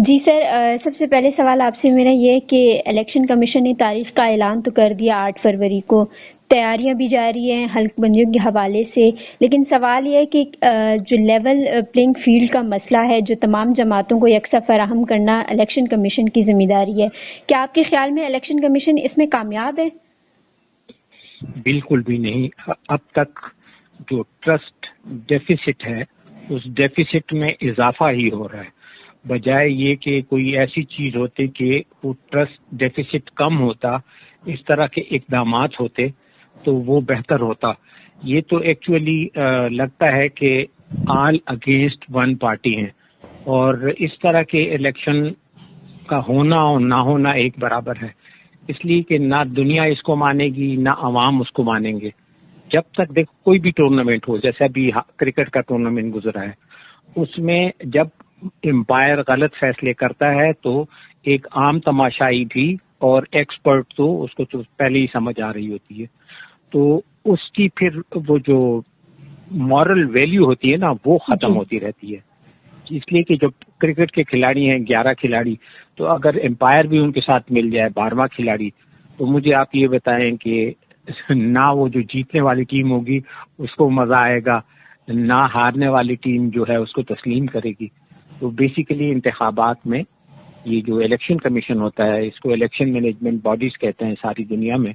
جی سر، سب سے پہلے سوال آپ سے میرا یہ ہے کہ الیکشن کمیشن نے تاریخ کا اعلان تو کر دیا 8 فروری کو، تیاریاں بھی جاری ہیں حلقہ بندیوں کے حوالے سے، لیکن سوال یہ ہے کہ جو لیول پلینگ فیلڈ کا مسئلہ ہے، جو تمام جماعتوں کو یکساں فراہم کرنا الیکشن کمیشن کی ذمہ داری ہے، کیا آپ کے خیال میں الیکشن کمیشن اس میں کامیاب ہے؟ بالکل بھی نہیں. اب تک جو ٹرسٹ ڈیفیسٹ ہے اس ڈیفیسٹ میں اضافہ ہی ہو رہا ہے، بجائے یہ کہ کوئی ایسی چیز ہوتی کہ وہ ٹرسٹ ڈیفیسٹ کم ہوتا، اس طرح کے اقدامات ہوتے تو وہ بہتر ہوتا. یہ تو ایکچولی لگتا ہے کہ آل اگینسٹ ون پارٹی ہیں، اور اس طرح کے الیکشن کا ہونا اور نہ ہونا ایک برابر ہے، اس لیے کہ نہ دنیا اس کو مانے گی نہ عوام اس کو مانیں گے. جب تک دیکھو کوئی بھی ٹورنامنٹ ہو، جیسے ابھی کرکٹ کا ٹورنامنٹ گزرا ہے، اس میں جب امپائر غلط فیصلے کرتا ہے تو ایک عام تماشائی بھی اور ایکسپرٹ تو اس کو پہلے ہی سمجھ آ رہی ہوتی ہے، تو اس کی پھر وہ جو مورل ویلیو ہوتی ہے نا وہ ختم ہوتی رہتی ہے. اس لیے کہ جب کرکٹ کے کھلاڑی ہیں 11 کھلاڑی، تو اگر امپائر بھی ان کے ساتھ مل جائے 12واں کھلاڑی، تو مجھے آپ یہ بتائیں کہ نہ وہ جو جیتنے والی ٹیم ہوگی اس کو مزہ آئے گا، نہ ہارنے والی ٹیم جو ہے اس کو تسلیم کرے گی. تو بیسیکلی انتخابات میں یہ جو الیکشن کمیشن ہوتا ہے، اس کو الیکشن مینجمنٹ باڈیز کہتے ہیں ساری دنیا میں،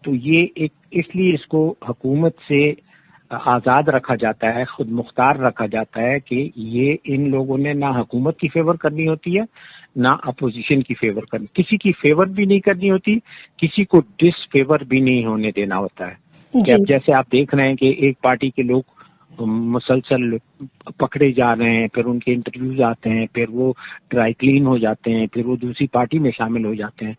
تو یہ ایک اس لیے اس کو حکومت سے آزاد رکھا جاتا ہے، خود مختار رکھا جاتا ہے کہ یہ ان لوگوں نے نہ حکومت کی فیور کرنی ہوتی ہے نہ اپوزیشن کی فیور کرنی، کسی کی فیور بھی نہیں کرنی ہوتی، کسی کو ڈس فیور بھی نہیں ہونے دینا ہوتا ہے. کہ اب جیسے آپ دیکھ رہے ہیں کہ ایک پارٹی کے لوگ مسلسل پکڑے جا رہے ہیں، پھر ان کے انٹرویوز آتے ہیں، پھر وہ ڈرائی کلین ہو جاتے ہیں، پھر وہ دوسری پارٹی میں شامل ہو جاتے ہیں.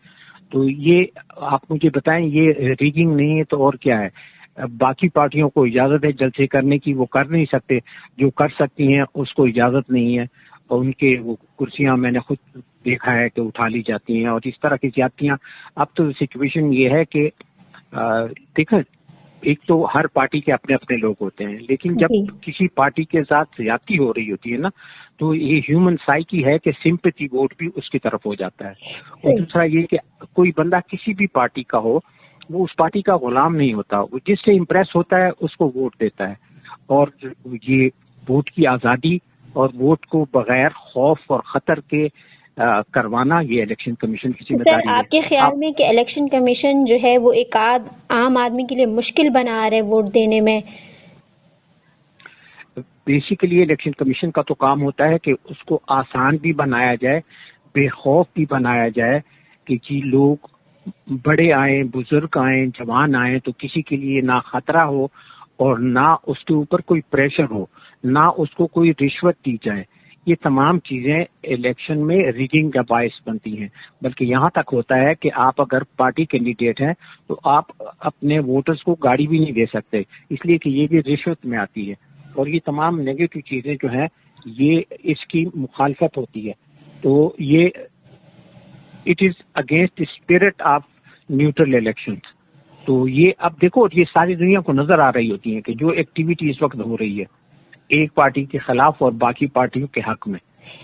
تو یہ آپ مجھے بتائیں، یہ ریگنگ نہیں ہے تو اور کیا ہے؟ باقی پارٹیوں کو اجازت ہے جلسے کرنے کی، وہ کر نہیں سکتے، جو کر سکتی ہیں اس کو اجازت نہیں ہے، اور ان کے وہ کرسیاں میں نے خود دیکھا ہے کہ اٹھا لی جاتی ہیں، اور اس طرح کی زیادتیاں. اب تو سچویشن یہ ہے کہ دیکھیں، ایک تو ہر پارٹی کے اپنے اپنے لوگ ہوتے ہیں، لیکن جب کسی پارٹی کے ساتھ زیادتی ہو رہی ہوتی ہے نا، تو یہ ہیومن سائیکی ہے کہ سمپیتھی ووٹ بھی اس کی طرف ہو جاتا ہے. اور دوسرا یہ کہ کوئی بندہ کسی بھی پارٹی کا ہو، وہ اس پارٹی کا غلام نہیں ہوتا، وہ جس سے امپریس ہوتا ہے اس کو ووٹ دیتا ہے. اور یہ ووٹ کی آزادی اور ووٹ کو بغیر خوف اور خطر کے کروانا، یہ الیکشن کمیشن کی ذمہ داری ہے. آپ کے خیال میں کہ الیکشن کمیشن جو ہے وہ ایک عام آدمی کے لیے مشکل بنا رہا ہے ووٹ دینے میں؟ بیسیکلی الیکشن کمیشن کا تو کام ہوتا ہے کہ اس کو آسان بھی بنایا جائے، بے خوف بھی بنایا جائے، کہ جی لوگ بڑے آئیں، بزرگ آئیں، جوان آئیں، تو کسی کے لیے نہ خطرہ ہو اور نہ اس کے اوپر کوئی پریشر ہو، نہ اس کو کوئی رشوت دی جائے. یہ تمام چیزیں الیکشن میں ریگنگ کا باعث بنتی ہیں. بلکہ یہاں تک ہوتا ہے کہ آپ اگر پارٹی کینڈیڈیٹ ہیں تو آپ اپنے ووٹرز کو گاڑی بھی نہیں دے سکتے، اس لیے کہ یہ بھی رشوت میں آتی ہے. اور یہ تمام نیگیٹو چیزیں جو ہیں یہ اس کی مخالفت ہوتی ہے. تو یہ it is against spirit of neutral elections. تو یہ اب دیکھو، یہ ساری دنیا کو نظر آ رہی ہوتی ہے کہ جو ایکٹیویٹی اس وقت ہو رہی ہے ایک پارٹی کے خلاف اور باقی پارٹیوں کے حق میں،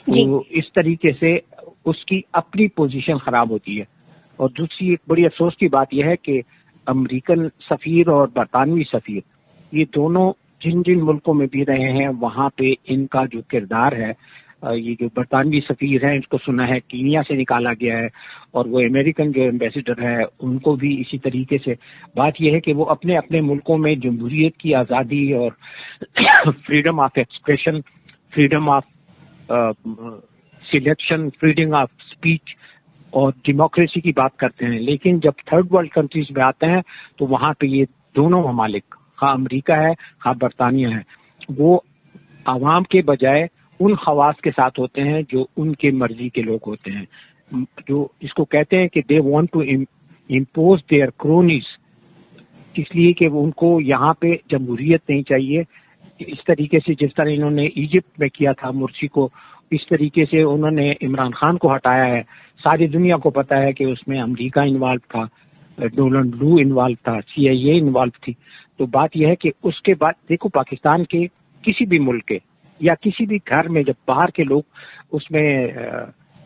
تو اس طریقے سے اس کی اپنی پوزیشن خراب ہوتی ہے. اور دوسری ایک بڑی افسوس کی بات یہ ہے کہ امریکن سفیر اور برطانوی سفیر، یہ دونوں جن جن ملکوں میں بھی رہے ہیں وہاں پہ ان کا جو کردار ہے، یہ جو برطانوی سفیر ہیں اس کو سنا ہے کینیا سے نکالا گیا ہے، اور وہ امریکن جو ایمبیسڈر ہے ان کو بھی اسی طریقے سے. بات یہ ہے کہ وہ اپنے اپنے ملکوں میں جمہوریت کی آزادی اور freedom of expression, freedom of selection, freedom of speech اور ڈیموکریسی کی بات کرتے ہیں، لیکن جب تھرڈ ورلڈ کنٹریز میں آتے ہیں تو وہاں پہ یہ دونوں ممالک، خواہ امریکہ ہے خواہ برطانیہ ہے، وہ عوام کے بجائے ان خواص کے ساتھ ہوتے ہیں جو ان کے مرضی کے لوگ ہوتے ہیں، جو اس کو کہتے ہیں کہ they want to impose their cronies, اس لیے کہ وہ ان کو یہاں پہ جمہوریت نہیں چاہیے. اس طریقے سے جس طرح انہوں نے ایجپٹ میں کیا تھا مرسی کو، اس طریقے سے انہوں نے عمران خان کو ہٹایا ہے. ساری دنیا کو پتا ہے کہ اس میں امریکہ انوالو تھا، ڈونلڈ لو انوالو تھا، CIA انوالو تھی. تو بات یہ ہے کہ اس کے بعد دیکھو پاکستان کے کسی بھی ملک کے یا کسی بھی گھر میں جب باہر کے لوگ اس میں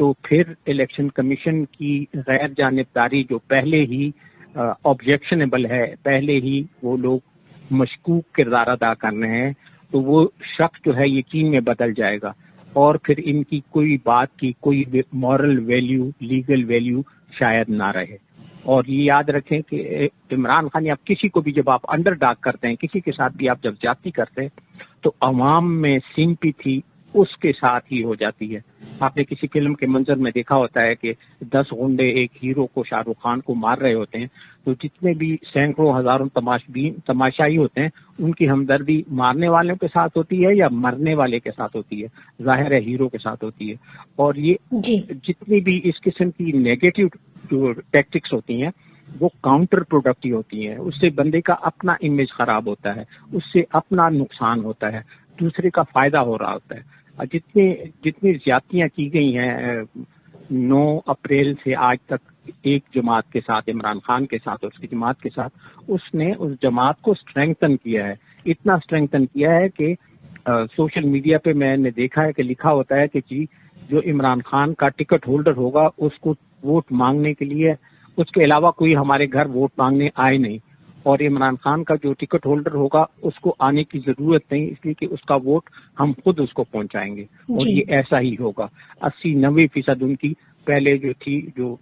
تو پھر الیکشن کمیشن کی غیر جانبداری جو پہلے ہی آبجیکشنیبل ہے، پہلے ہی وہ لوگ مشکوک کردار ادا کر رہے ہیں، تو وہ شک جو ہے یقین میں بدل جائے گا، اور پھر ان کی کوئی بات کی کوئی مورل ویلیو، لیگل ویلیو شاید نہ رہے۔ اور یہ یاد رکھیں کہ عمران خان یا کسی کو بھی جب آپ انڈر ڈاگ کرتے ہیں، کسی کے ساتھ بھی آپ جب جاتی کرتے ہیں، تو عوام میں سمپیتھی اس کے ساتھ ہی ہو جاتی ہے۔ آپ نے کسی فلم کے منظر میں دیکھا ہوتا ہے کہ 10 غنڈے ایک ہیرو کو، شاہ رخ خان کو مار رہے ہوتے ہیں، تو جتنے بھی سینکڑوں ہزاروں تماشائی ہوتے ہیں، ان کی ہمدردی مارنے والوں کے ساتھ ہوتی ہے یا مرنے والے کے ساتھ ہوتی ہے؟ ظاہر ہے ہیرو کے ساتھ ہوتی ہے۔ اور یہ جتنی بھی اس قسم کی نیگیٹو جو ٹیکٹکس ہوتی ہیں وہ کاؤنٹر پروڈکٹیو ہوتی ہیں، اس سے بندے کا اپنا امیج خراب ہوتا ہے، اس سے اپنا نقصان ہوتا ہے، دوسرے کا فائدہ ہو رہا ہوتا ہے۔ جتنی زیادتیاں کی گئی ہیں 9 اپریل سے آج تک ایک جماعت کے ساتھ، عمران خان کے ساتھ اور اس کی جماعت کے ساتھ، اس نے اس جماعت کو اسٹرینگتن کیا ہے، اتنا اسٹرینگتن کیا ہے کہ سوشل میڈیا پہ میں نے دیکھا ہے کہ لکھا ہوتا ہے کہ جی جو عمران خان کا ٹکٹ ہولڈر ہوگا اس کو ووٹ مانگنے کے لیے اس کے علاوہ کوئی ہمارے گھر ووٹ مانگنے آئے نہیں، اور عمران خان کا جو ٹکٹ ہولڈر ہوگا اس کو آنے کی ضرورت نہیں، اس لیے کہ اس کا ووٹ ہم خود اس کو پہنچائیں گے، اور یہ ایسا ہی ہوگا۔ 80-90% ان کی پہلے جو تھی، جو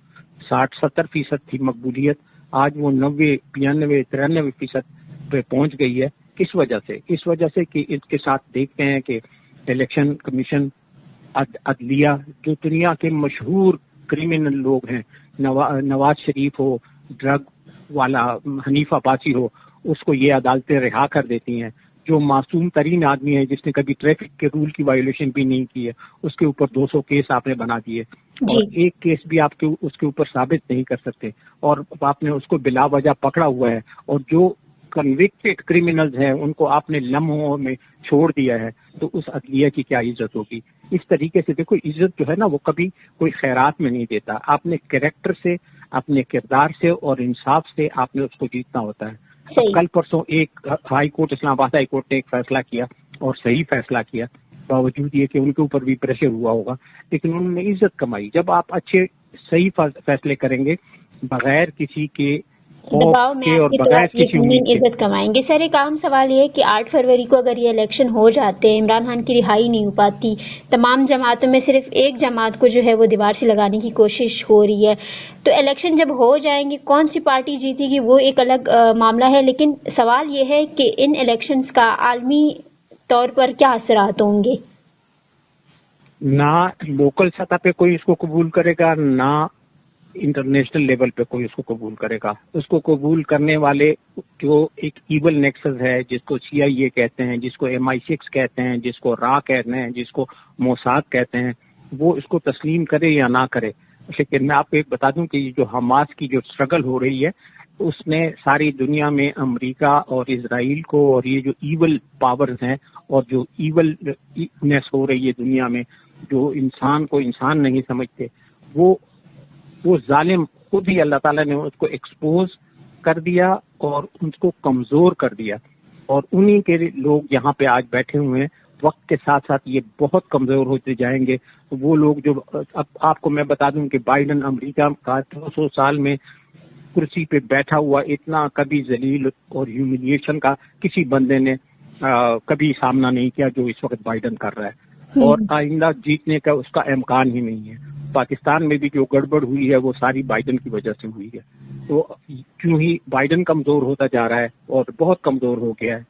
60-70% تھی مقبولیت، آج وہ 90-92-93% پہ پہنچ گئی ہے۔ کس وجہ سے؟ اس وجہ سے کہ اس کے ساتھ دیکھتے ہیں کہ الیکشن کمیشن، عدلیہ، جو دنیا کے مشہور کریمنل لوگ ہیں، نواز شریف ہو، ڈرگ والا حنیف عباسی ہو، اس کو یہ عدالتیں رہا کر دیتی ہیں۔ جو معصوم ترین آدمی ہے جس نے کبھی ٹریفک کے رول کی وائلیشن بھی نہیں کی ہے، اس کے اوپر 200 کیس آپ نے بنا دیے، اور ایک کیس بھی آپ اس کے اوپر ثابت نہیں کر سکتے، اور آپ نے اس کو بلا وجہ پکڑا ہوا ہے، اور جو کنوکٹڈ کریمنلز ہیں ان کو آپ نے لمحوں میں چھوڑ دیا ہے، تو اس عدلیہ کی کیا عزت ہوگی؟ اس طریقے سے دیکھو، عزت جو ہے نا وہ کبھی کوئی خیرات میں نہیں دیتا، آپ نے کریکٹر سے، اپنے کردار سے اور انصاف سے آپ نے اس کو جیتنا ہوتا ہے۔ کل پرسوں ایک ہائی کورٹ، اسلام آباد ہائی کورٹ نے ایک فیصلہ کیا، اور صحیح فیصلہ کیا، باوجود یہ کہ ان کے اوپر بھی پریشر ہوا ہوگا، لیکن انہوں نے عزت کمائی۔ جب آپ اچھے صحیح فیصلے کریں گے بغیر کسی کے دباؤ میں، اور بغیر کسی عزت کمائیں گے۔ سر ایک عام سوال یہ ہے کہ 8 فروری کو اگر یہ الیکشن ہو جاتے ہیں، عمران خان کی رہائی نہیں ہو پاتی، تمام جماعتوں میں صرف ایک جماعت کو جو ہے وہ دیوار سے لگانے کی کوشش ہو رہی ہے، تو الیکشن جب ہو جائیں گے کون سی پارٹی جیتے گی وہ ایک الگ معاملہ ہے، لیکن سوال یہ ہے کہ ان الیکشنز کا عالمی طور پر کیا اثرات ہوں گے؟ نہ لوکل سطح پہ کوئی اس کو قبول کرے گا، نہ انٹرنیشنل لیول پہ کوئی اس کو قبول کرے گا۔ اس کو قبول کرنے والے جو ایک ایول نیکسس ہے، جس کو CIA کہتے ہیں، جس کو MI6 کہتے ہیں، جس کو را کہتے ہیں، جس کو موساد کہتے ہیں، وہ اس کو تسلیم کرے یا نہ کرے۔ لیکن میں آپ کو ایک بتا دوں کہ یہ جو حماس کی جو اسٹرگل ہو رہی ہے، اس نے ساری دنیا میں امریکہ اور اسرائیل کو، اور یہ جو ایول پاورز ہیں اور جو ایولنیس ہو رہی ہے دنیا میں، جو انسان کو انسان نہیں سمجھتے، وہ ظالم خود ہی اللہ تعالیٰ نے اس کو ایکسپوز کر دیا اور ان کو کمزور کر دیا، اور انہی کے لوگ یہاں پہ آج بیٹھے ہوئے ہیں۔ وقت کے ساتھ ساتھ یہ بہت کمزور ہوتے جائیں گے۔ وہ لوگ جو اب آپ کو میں بتا دوں کہ بائیڈن امریکہ کا 200 سال میں کرسی پہ بیٹھا ہوا اتنا کبھی ذلیل اور ہیوملیشن کا کسی بندے نے کبھی سامنا نہیں کیا جو اس وقت بائیڈن کر رہا ہے، اور آئندہ جیتنے کا اس کا امکان ہی نہیں ہے۔ پاکستان میں بھی جو گڑبڑ ہوئی ہے وہ ساری بائیڈن کی وجہ سے ہوئی ہے۔ تو کیوں ہی بائیڈن کمزور ہوتا جا رہا ہے اور بہت کمزور ہو گیا ہے،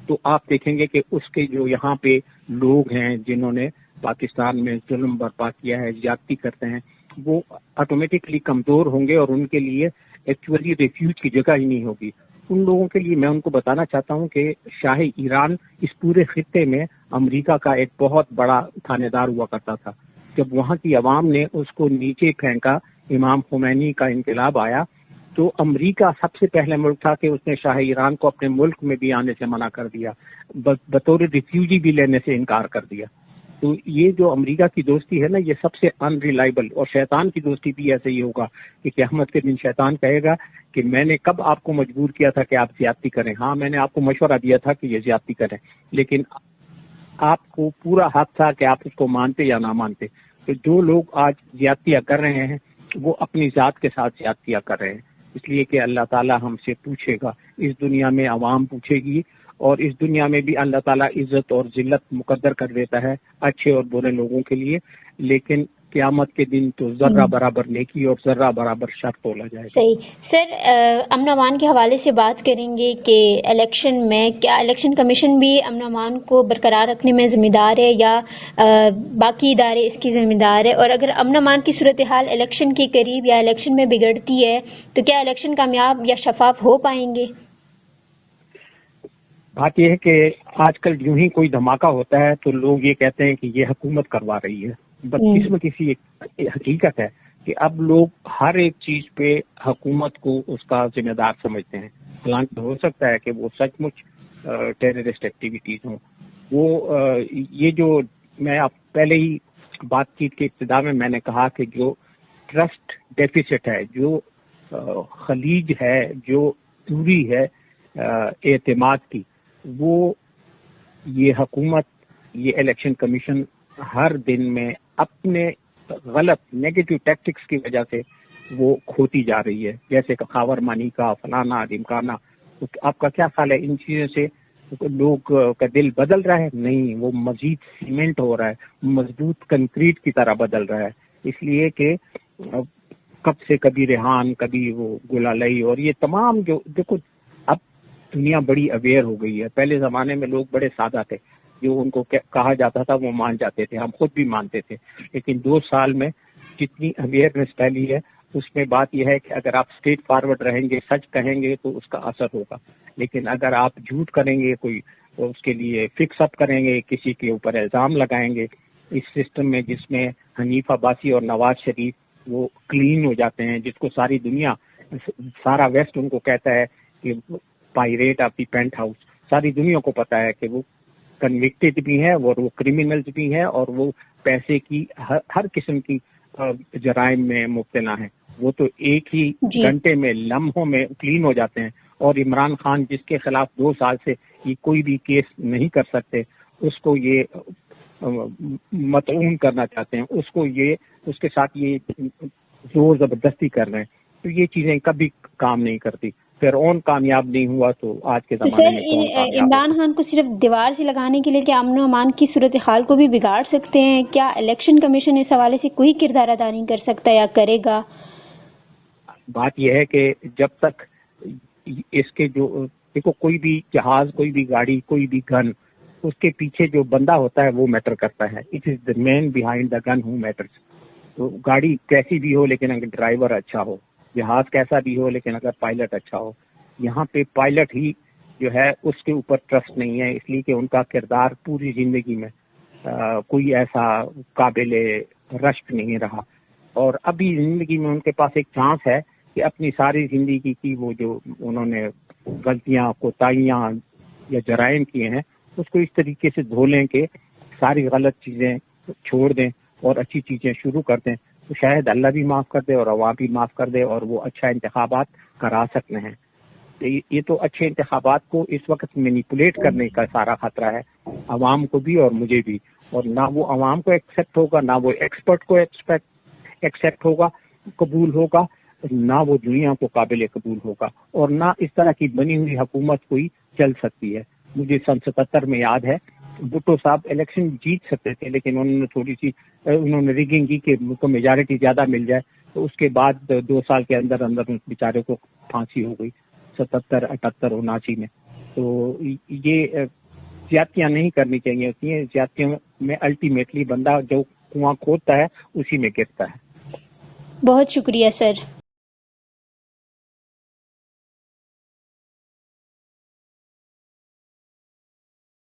تو آپ دیکھیں گے کہ اس کے جو یہاں پہ لوگ ہیں جنہوں نے پاکستان میں ظلم برپا کیا ہے، زیادتی کرتے ہیں، وہ آٹومیٹکلی کمزور ہوں گے، اور ان کے لیے ایکچولی ریفیوج کی جگہ ہی نہیں ہوگی۔ ان لوگوں کے لیے میں ان کو بتانا چاہتا ہوں کہ شاہ ایران اس پورے خطے میں امریکہ کا ایک بہت بڑا تھانے دار ہوا کرتا تھا۔ جب وہاں کی عوام نے اس کو نیچے پھینکا، امام خمینی کا انقلاب آیا، تو امریکہ سب سے پہلے ملک تھا کہ اس نے شاہ ایران کو اپنے ملک میں بھی آنے سے منع کر دیا، بطور ریفیوجی بھی لینے سے انکار کر دیا۔ تو یہ جو امریکہ کی دوستی ہے نا، یہ سب سے ان ریلائبل، اور شیطان کی دوستی بھی ایسے ہی ہوگا کہ قیامت کے دن شیطان کہے گا کہ میں نے کب آپ کو مجبور کیا تھا کہ آپ زیادتی کریں؟ ہاں میں نے آپ کو مشورہ دیا تھا کہ یہ زیادتی کریں، لیکن آپ کو پورا حق تھا کہ آپ اس کو مانتے یا نہ مانتے۔ کہ جو لوگ آج زیادتیاں کر رہے ہیں وہ اپنی ذات کے ساتھ زیادتیاں کر رہے ہیں، اس لیے کہ اللہ تعالیٰ ہم سے پوچھے گا، اس دنیا میں عوام پوچھے گی، اور اس دنیا میں بھی اللہ تعالیٰ عزت اور ذلت مقدر کر دیتا ہے اچھے اور برے لوگوں کے لیے، لیکن قیامت کے دن تو ذرہ برابر نیکی اور ذرہ برابر شر تولا جائے گا۔ صحیح سر، امن و امان کے حوالے سے بات کریں گے کہ الیکشن میں کیا الیکشن کمیشن بھی امن و امان کو برقرار رکھنے میں ذمہ دار ہے یا باقی ادارے اس کی ذمہ دار ہے، اور اگر امن و امان کی صورتحال الیکشن کے قریب یا الیکشن میں بگڑتی ہے تو کیا الیکشن کامیاب یا شفاف ہو پائیں گے؟ بات یہ ہے کہ آج کل یوں ہی کوئی دھماکہ ہوتا ہے تو لوگ یہ کہتے ہیں کہ یہ حکومت کروا رہی ہے، بدقسمتی ایک حقیقت ہے کہ اب لوگ ہر ایک چیز پہ حکومت کو اس کا ذمہ دار سمجھتے ہیں، حالانکہ ہو سکتا ہے کہ وہ سچ مچ ٹیررسٹ ایکٹیویٹیز ہوں۔ وہ یہ جو میں پہلے ہی بات چیت کے ابتدا میں نے کہا کہ جو ٹرسٹ ڈیفیسٹ ہے، جو خلیج ہے، جو دوری ہے اعتماد کی، وہ یہ حکومت، یہ الیکشن کمیشن ہر دن میں اپنے غلط نیگیٹو ٹیکٹکس کی وجہ سے وہ کھوتی جا رہی ہے، جیسے کہ خاور مانی کا فلانا ڈمکانا۔ آپ کا کیا خیال ہے ان چیزوں سے لوگ کا دل بدل رہا ہے؟ نہیں، وہ مزید سیمنٹ ہو رہا ہے، مضبوط کنکریٹ کی طرح بدل رہا ہے، اس لیے کہ کب سے کبھی ریحان، کبھی وہ گلالئی، اور یہ تمام جو دیکھو اب دنیا بڑی اویئر ہو گئی ہے۔ پہلے زمانے میں لوگ بڑے سادہ تھے، جو ان کو کہا جاتا تھا وہ مان جاتے تھے، ہم خود بھی مانتے تھے، لیکن 2 سال میں جتنی اویئرنیس پھیلی ہے اس میں بات یہ ہے کہ اگر آپ اسٹریٹ فارورڈ رہیں گے، سچ کہیں گے تو اس کا اثر ہوگا، لیکن اگر آپ جھوٹ کریں گے، کوئی اس کے لیے فکس اپ کریں گے، کسی کے اوپر الزام لگائیں گے، اس سسٹم میں جس میں حنیف عباسی اور نواز شریف وہ کلین ہو جاتے ہیں، جس کو ساری دنیا، سارا ویسٹ ان کو کہتا ہے کہ pirate of the penthouse, ساری دنیا کو پتا ہے کہ وہ کنوکٹڈ بھی ہیں اور وہ کرمنلز بھی ہیں اور وہ پیسے کی ہر قسم کی جرائم میں مبتلا ہیں، وہ تو ایک ہی گھنٹے میں، لمحوں میں کلین ہو جاتے ہیں۔ اور عمران خان جس کے خلاف 2 سال سے یہ کوئی بھی کیس نہیں کر سکتے، اس کو یہ مطعون کرنا چاہتے ہیں، اس کو یہ اس کے ساتھ یہ زور زبردستی کر رہے ہیں، تو یہ چیزیں کبھی کام نہیں کرتی۔ فرعون کامیاب نہیں ہوا تو آج کے زمانے میں کون کامیاب ہوگا؟ عمران خان کو صرف دیوار سے لگانے کے لیے کیا امن و امان کی صورتحال کو بھی بگاڑ سکتے ہیں؟ کیا الیکشن کمیشن اس حوالے سے کوئی کردار ادا نہیں کر سکتا یا کرے گا؟ بات یہ ہے کہ جب تک اس کے جو دیکھو، کوئی بھی جہاز، کوئی بھی گاڑی، کوئی بھی گن، اس کے پیچھے جو بندہ ہوتا ہے وہ میٹر کرتا ہے۔ It is the man behind the gun who matters. تو گاڑی کیسی بھی ہو لیکن اگر ڈرائیور اچھا ہو، جہاز کیسا بھی ہو لیکن اگر پائلٹ اچھا ہو، یہاں پہ پائلٹ ہی جو ہے اس کے اوپر ٹرسٹ نہیں ہے، اس لیے کہ ان کا کردار پوری زندگی میں کوئی ایسا قابل رشک نہیں رہا، اور ابھی زندگی میں ان کے پاس ایک چانس ہے کہ اپنی ساری زندگی کی وہ جو انہوں نے غلطیاں، کوتاہیاں یا جرائم کیے ہیں اس کو اس طریقے سے دھو لیں کہ ساری غلط چیزیں چھوڑ دیں اور اچھی چیزیں شروع کر دیں، تو شاید اللہ بھی معاف کر دے اور عوام بھی معاف کر دے اور وہ اچھا انتخابات کرا سکتے ہیں۔ یہ تو اچھے انتخابات کو اس وقت مینیپولیٹ کرنے کا سارا خطرہ ہے، عوام کو بھی اور مجھے بھی، اور نہ وہ عوام کو ایکسیپٹ ہوگا، نہ وہ ایکسپرٹ کو ایکسیپٹ ہوگا، قبول ہوگا، نہ وہ دنیا کو قابل قبول ہوگا، اور نہ اس طرح کی بنی ہوئی حکومت کوئی چل سکتی ہے۔ مجھے سن 77 میں یاد ہے بھٹو صاحب الیکشن جیت سکتے تھے، لیکن انہوں نے ریگنگ کی کہ ان کو میجارٹی زیادہ مل جائے، تو اس کے بعد 2 سال کے اندر بیچارے کو پھانسی ہو گئی 77، 78، 79 میں۔ تو یہ زیادتیاں نہیں کرنی چاہیے ہوتی ہیں، زیادتیوں میں الٹیمیٹلی بندہ جو کنواں کھودتا ہے اسی میں گرتا ہے۔ بہت شکریہ سر۔